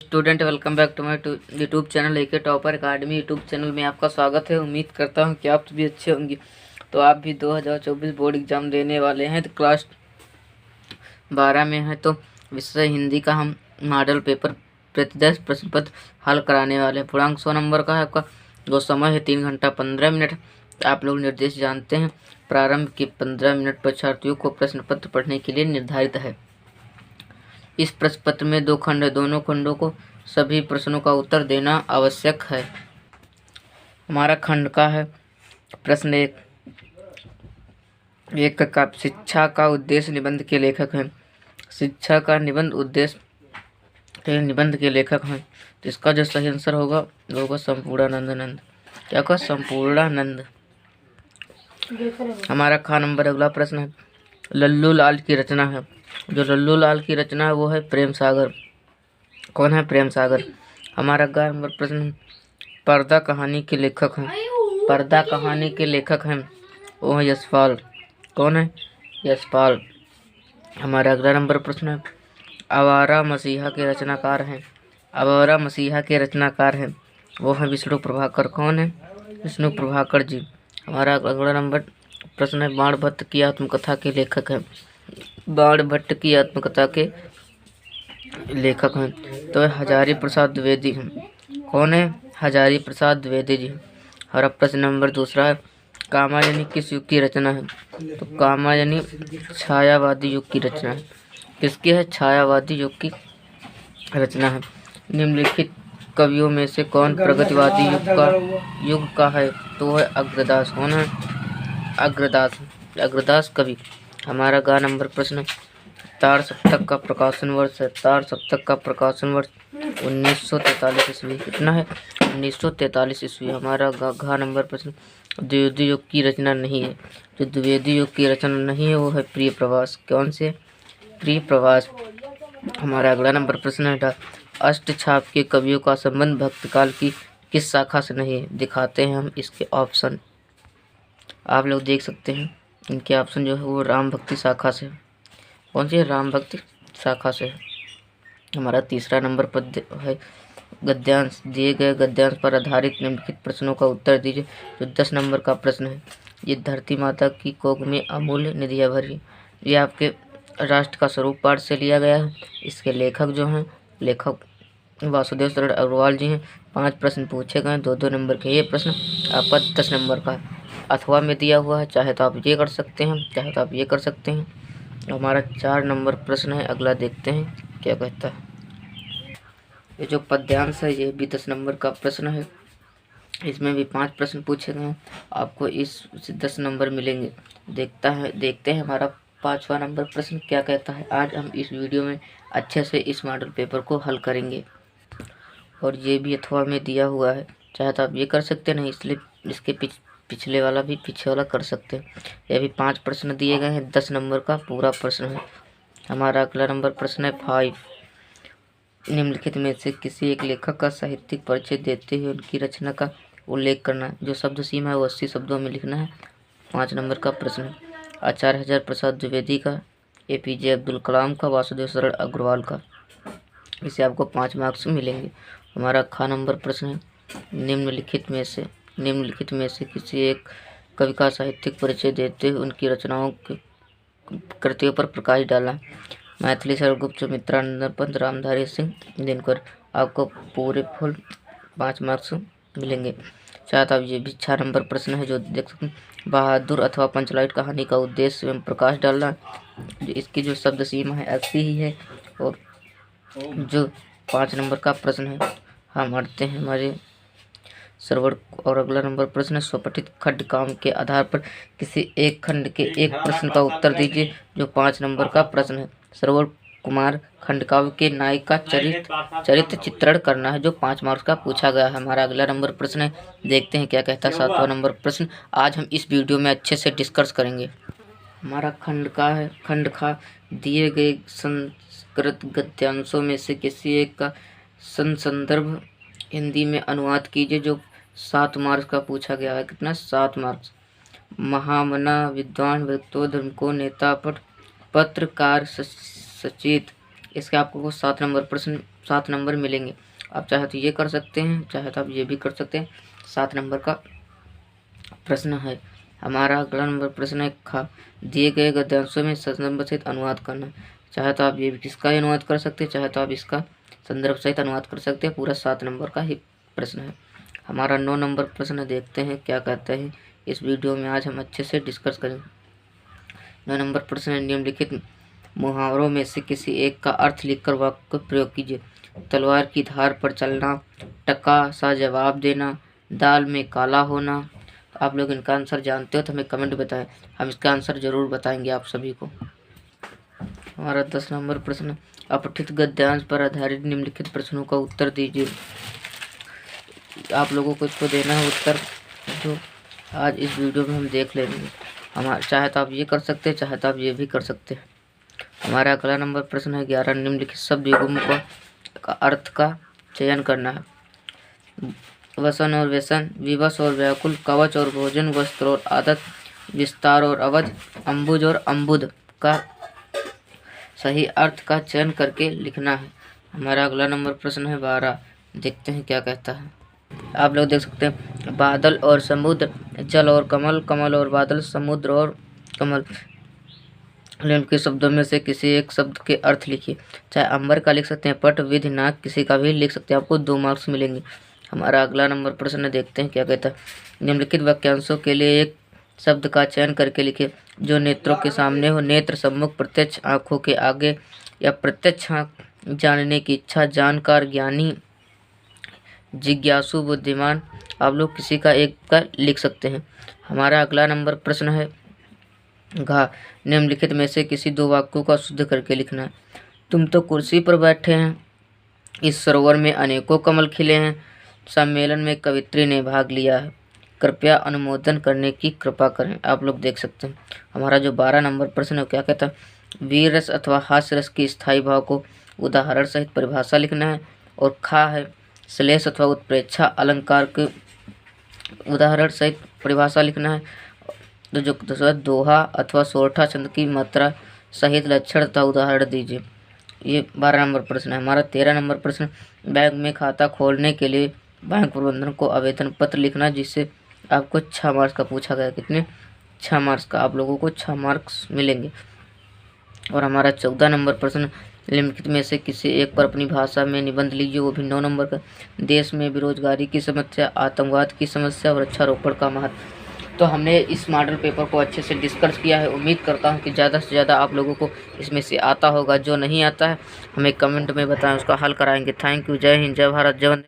Student welcome back to my YouTube channel AK Topper Academy YouTube channel में आपका स्वागत है। उम्मीद करता हूं कि आप भी अच्छे होंगे। तो आप भी 2024 बोर्ड एग्जाम देने वाले हैं, तो क्लास 12 में है, तो विषय हिंदी का हम मॉडल पेपर प्रतिदर्श प्रश्न पत्र हल कराने वाले हैं। पूर्णांक 100 नंबर का है आपका, जो समय है 3 घंटा 15 मिनट। आप लोग निर्देश जानते हैं, प्रारंभ के 15 मिनट परीक्षार्थियों को प्रश्न पत्र पढ़ने के लिए निर्धारित है। इस प्रश्न पत्र में 2 खंड है, दोनों खंडों को सभी प्रश्नों का उत्तर देना आवश्यक है। हमारा खंड का है प्रश्न एक का शिक्षा का उद्देश्य निबंध के लेखक हैं। शिक्षा का निबंध उद्देश्य के निबंध के लेखक हैं, तो इसका जो सही आंसर होगा वो होगा संपूर्णानंद। क्या होगा? संपूर्णानंद। हमारा खा नंबर अगला प्रश्न है, लल्लू लाल की रचना है। जो लल्लू लाल की रचना है वो है प्रेम सागर। कौन है? प्रेम सागर। हमारा ग नंबर प्रश्न, पर्दा कहानी के लेखक हैं। पर्दा कहानी के लेखक हैं वो है यशपाल। कौन है? यशपाल। हमारा अगला नंबर प्रश्न है, आवारा मसीहा के रचनाकार हैं। आवारा मसीहा के रचनाकार हैं वो है विष्णु प्रभाकर। कौन है? विष्णु प्रभाकर जी। हमारा अगला नंबर प्रश्न है, बाण भट्ट की आत्मकथा के लेखक हैं। बाण भट्ट की आत्मकथा के लेखक हैं तो हजारी प्रसाद द्विवेदी हैं। कौन है? हजारी प्रसाद द्विवेदी जी। हमारा प्रश्न नंबर दूसरा है, कामायनी किस युग की रचना है? तो कामायनी छायावादी युग की रचना है। किसकी है? छायावादी युग की रचना है। निम्नलिखित कवियों में से कौन प्रगतिवादी युग का है? तो है अग्रदास। कौन है? अग्रदास। अग्रदास कवि। हमारा गा नंबर प्रश्न, तार सप्तक का प्रकाशन वर्ष है। तार सप्तक का प्रकाशन वर्ष 1943 ईस्वी। कितना है? 1943 ईस्वी। हमारा घा नंबर प्रश्न, द्विवेदी युग की रचना नहीं है। जो द्विवेदी युग की रचना नहीं है वो है प्रिय प्रवास। कौन से? प्रिय प्रवास। हमारा अगला नंबर प्रश्न है, अष्टछाप के कवियों का संबंध भक्तकाल की किस शाखा से नहीं है? दिखाते हैं हम इसके ऑप्शन। आप लोग देख सकते हैं इनके ऑप्शन जो है वो राम भक्ति शाखा से। कौन सी है? राम भक्ति शाखा से। हमारा तीसरा नंबर पद है, गद्यांश। दिए गए गद्यांश पर आधारित निम्नलिखित प्रश्नों का उत्तर दीजिए। जो 10 नंबर का प्रश्न है, ये धरती माता की कोख में अमूल्य निधियाँ भरी, ये आपके राष्ट्र का स्वरूप पाठ से लिया गया है। इसके लेखक जो हैं, लेखक वासुदेव शरण अग्रवाल जी हैं। 5 प्रश्न पूछे गए, 2-2 नंबर के। ये प्रश्न आपका 10 नंबर का है, अथवा में दिया हुआ है। चाहे तो आप ये कर सकते हैं, चाहे तो आप ये कर सकते हैं। हमारा 4 नंबर प्रश्न है, अगला देखते हैं क्या कहता है। ये जो पद्यांश है ये भी 10 नंबर का प्रश्न है, इसमें भी 5 प्रश्न पूछे गए हैं, आपको इस 10 नंबर मिलेंगे। देखते हैं हमारा 5वां नंबर प्रश्न क्या कहता है। आज हम इस वीडियो में अच्छे से इस मॉडल पेपर को हल करेंगे, और ये भी अथवा में दिया हुआ है। चाहे तो आप ये कर सकते नहीं, इसलिए इसके पिछले वाला भी पीछे वाला कर सकते हैं। ये भी 5 प्रश्न दिए गए हैं, 10 नंबर का पूरा प्रश्न है। हमारा अगला नंबर प्रश्न है 5, निम्नलिखित में से किसी एक लेखक का साहित्यिक परिचय देते हुए उनकी रचना का उल्लेख करना है। जो शब्द सीमा है वो 80 शब्दों में लिखना है। 5 नंबर का प्रश्न है, आचार्य हजारी प्रसाद द्विवेदी का, APJ अब्दुल कलाम का, वासुदेव शरण अग्रवाल का। इसे आपको 5 मार्क्स मिलेंगे। हमारा खा नंबर प्रश्न है, निम्नलिखित में से किसी एक कवि का साहित्यिक परिचय देते हुए उनकी रचनाओं की कृतियों पर प्रकाश डाला। मैथिली शरण सुमित्रानंद पंत, रामधारी सिंह दिनकर। आपको पूरे फुल 5 मार्क्स मिलेंगे। साथ आप ये भी 6 नंबर प्रश्न है, जो देख सकते हैं, बहादुर अथवा पंचलाइट कहानी का उद्देश्य एवं प्रकाश डालना। इसकी जो शब्द सीमा है 80 ही है। और जो 5 नंबर का प्रश्न है, हम आते हैं हमारे सर्वर। और अगला नंबर प्रश्न है, स्वपठित खंड काम के आधार पर किसी एक खंड के एक प्रश्न का उत्तर दीजिए। जो 5 नंबर का प्रश्न है, सर्वर कुमार खंडकाव्य के नायक का चरित्र चित्रण करना है, जो 5 मार्क्स का पूछा गया है। हमारा अगला नंबर प्रश्न है, देखते हैं क्या कहता है 7वां नंबर प्रश्न। आज हम इस वीडियो में अच्छे से डिस्कस करेंगे। हमारा खंड का है, खंड खा, दिए गए संस्कृत गद्यांशों में से किसी एक का संदर्भ हिंदी में अनुवाद कीजिए। जो 7 मार्क्स का पूछा गया है। कितना? 7 मार्क्स। महामना, विद्वान, व्यक्तित्व, धर्म को, नेता, पत्रकार, सचेत, इसके आपको को 7 नंबर मिलेंगे। आप चाहे तो ये कर सकते हैं, चाहे तो आप ये भी कर सकते हैं। 7 नंबर का प्रश्न है। हमारा अगला नंबर प्रश्न है खा दिए गए गद्यांशों में संदर्भ सहित अनुवाद करना। चाहे तो आप ये भी किसका अनुवाद कर सकते हैं, चाहे तो आप इसका संदर्भ सहित अनुवाद कर सकते हैं। पूरा 7 नंबर का ही प्रश्न है। हमारा 9 नंबर प्रश्न देखते हैं क्या कहता है। इस वीडियो में आज हम अच्छे से डिस्कस करेंगे। 9 नंबर प्रश्न है, निम्नलिखित मुहावरों में से किसी एक का अर्थ लिखकर वाक्य प्रयोग कीजिए। तलवार की धार पर चलना, टका सा जवाब देना, दाल में काला होना। आप लोग इनका आंसर जानते हो तो हमें कमेंट बताएं, हम इसका आंसर जरूर बताएंगे आप सभी को। हमारा 10 नंबर प्रश्न, अपठित गद्यांश पर आधारित निम्नलिखित प्रश्नों का उत्तर दीजिए। आप लोगों को इसको देना है उत्तर, जो आज इस वीडियो में हम देख लेंगे। हमारा चाहे तो आप ये कर सकते हैं, चाहे तो आप ये भी कर सकते हैं। हमारा अगला नंबर प्रश्न है 11, निम्नलिखित शब्द युग्मों का अर्थ का चयन करना है। वसन और व्यसन, विवश और व्याकुल, कवच और भोजन, वस्त्र और आदत, विस्तार और अवध, अम्बुज और अम्बुद का सही अर्थ का चयन करके लिखना है। हमारा अगला नंबर प्रश्न है 12, देखते हैं क्या कहता है। आप लोग देख सकते हैं, बादल और समुद्र, जल और कमल, कमल और बादल, समुद्र और कमल। के शब्दों में से किसी एक शब्द के अर्थ लिखिए। चाहे अंबर का लिख सकते हैं, पट, विधि, नाक, किसी का भी लिख सकते हैं, आपको 2 मार्क्स मिलेंगे। हमारा अगला नंबर प्रश्न देखते हैं क्या कहता है। निम्नलिखित वाक्यांशों के लिए एक शब्द का चयन करके लिखिए जो नेत्रों के सामने हो। नेत्र, सम्मुख, प्रत्यक्ष, आंखों के आगे या प्रत्यक्ष, जानने की इच्छा, जानकार, ज्ञानी, जिज्ञासु, बुद्धिमान। आप लोग किसी का एक का लिख सकते हैं। हमारा अगला नंबर प्रश्न है घा, निम्नलिखित में से किसी 2 वाक्यों का शुद्ध करके लिखना है। तुम तो कुर्सी पर बैठे हैं, इस सरोवर में अनेकों कमल खिले हैं, सम्मेलन में कवित्री ने भाग लिया है, कृपया अनुमोदन करने की कृपा करें। आप लोग देख सकते हैं। हमारा जो 12 नंबर प्रश्न है क्या कहता है, वीर रस अथवा हास्य रस की स्थायी भाव को उदाहरण सहित परिभाषा लिखना है। और खा है श्लेष अथवा उत्प्रेक्षा अलंकार के उदाहरण सहित परिभाषा लिखना है। तो जो दूसरा दोहा अथवा सोरठा छंद की मात्रा सहित लक्षण तथा उदाहरण दीजिए। ये 12 नंबर प्रश्न है। हमारा 13 नंबर प्रश्न, बैंक में खाता खोलने के लिए बैंक प्रबंधन को आवेदन पत्र लिखना, जिससे आपको 6 मार्क्स का पूछा गया। कितने? 6 मार्क्स का। आप लोगों को 6 मार्क्स मिलेंगे। और हमारा 14 नंबर प्रश्न, निम्नलिखित में से किसी एक पर अपनी भाषा में निबंध लीजिए, वो भी 9 नंबर का। देश में बेरोजगारी की समस्या, आतंकवाद की समस्या, वृक्षारोपण का महत्व। तो हमने इस मॉडल पेपर को अच्छे से डिस्कस किया है। उम्मीद करता हूँ कि ज़्यादा से ज़्यादा आप लोगों को इसमें से आता होगा। जो नहीं आता है हमें कमेंट में बताएं, उसका हल कराएंगे। Thank you. जय हिंद, जय भारत, जय वंदे।